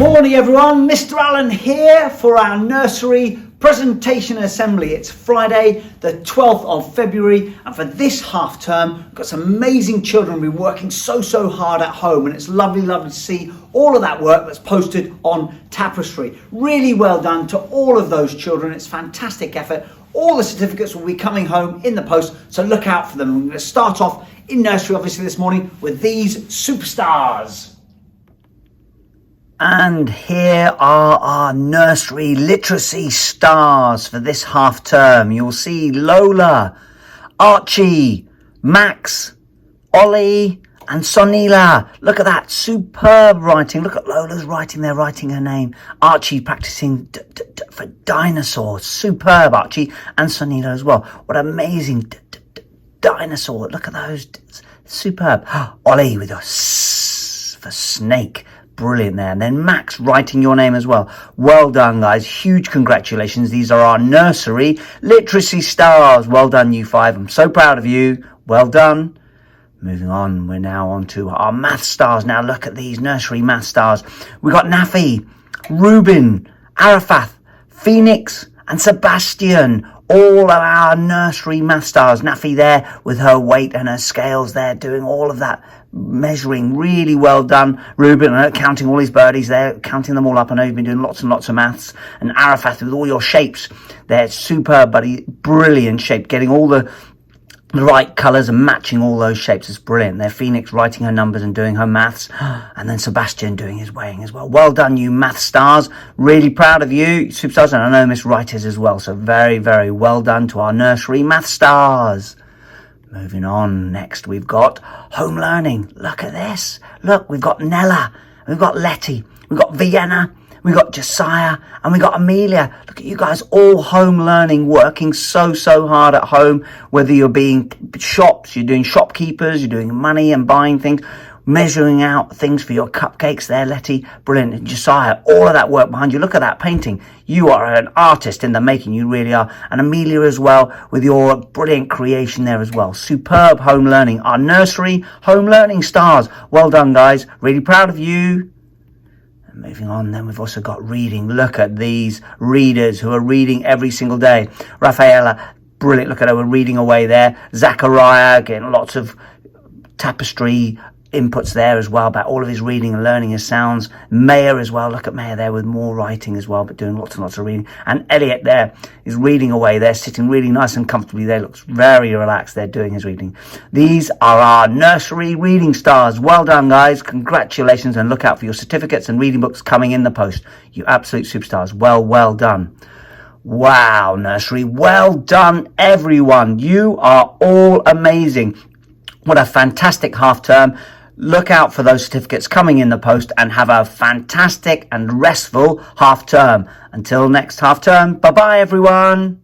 Morning everyone, Mr. Allen here for our nursery presentation assembly. It's Friday the 12th of February and for this half term we've got some amazing children who've been working so hard at home, and it's lovely to see all of that work that's posted on Tapestry. Really well done to all of those children. It's fantastic effort. All the certificates will be coming home in the post, so look out for them. We're going to start off in nursery obviously this morning with these superstars. And here are our nursery literacy stars for this half term. You'll see Lola, Archie, Max, Ollie and Sonila. Look at that, superb writing. Look at Lola's writing there, writing her name. Archie practicing for dinosaur. Superb, Archie, and Sonila as well. What amazing dinosaur. Look at those, superb. Ollie with a S for snake. Brilliant there. And then Max writing your name as well. Well done, guys. Huge congratulations. These are our nursery literacy stars. Well done, you five. I'm so proud of you. Well done. Moving on, we're now on to our math stars. Now look at these nursery math stars. We got Nafi, Ruben, Arafat, Phoenix and Sebastian. All of our nursery math stars. Nafi there with her weight and her scales there, doing all of that measuring. Really well done. Ruben, counting all his birdies there, counting them all up. I know you've been doing lots and lots of maths. And Arafat with all your shapes. They're superb, buddy. Brilliant shape. Getting all the right colours and matching all those shapes is brilliant. There, Phoenix writing her numbers and doing her maths, and then Sebastian doing his weighing as well. Well done, you math stars. Really proud of you, superstars, and I know Miss Wright is as well. So very well done to our nursery math stars. Moving on, next we've got home learning. Look at this. Look, we've got Nella, we've got Letty, we've got Vienna, we got Josiah and we got Amelia. Look at you guys, all home learning, working so hard at home, whether you're being shops, you're doing shopkeepers, you're doing money and buying things, measuring out things for your cupcakes there, Letty. Brilliant. And Josiah, all of that work behind you. Look at that painting. You are an artist in the making. You really are. And Amelia as well, with your brilliant creation there as well. Superb home learning. Our nursery home learning stars. Well done, guys. Really proud of you. Moving on, then we've also got reading. Look at these readers who are reading every single day. Rafaela, brilliant. Look at her, we're reading away there. Zachariah, getting lots of Tapestry inputs there as well about all of his reading and learning his sounds. Maya as well. Look at Maya there with more writing as well, but doing lots and lots of reading. And Elliot there is reading away there, sitting really nice and comfortably there. Looks very relaxed there doing his reading. These are our nursery reading stars. Well done, guys. Congratulations, and look out for your certificates and reading books coming in the post. You absolute superstars. Well done. Wow, nursery. Well done, everyone. You are all amazing. What a fantastic half term. Look out for those certificates coming in the post and have a fantastic and restful half term. Until next half term, bye-bye everyone.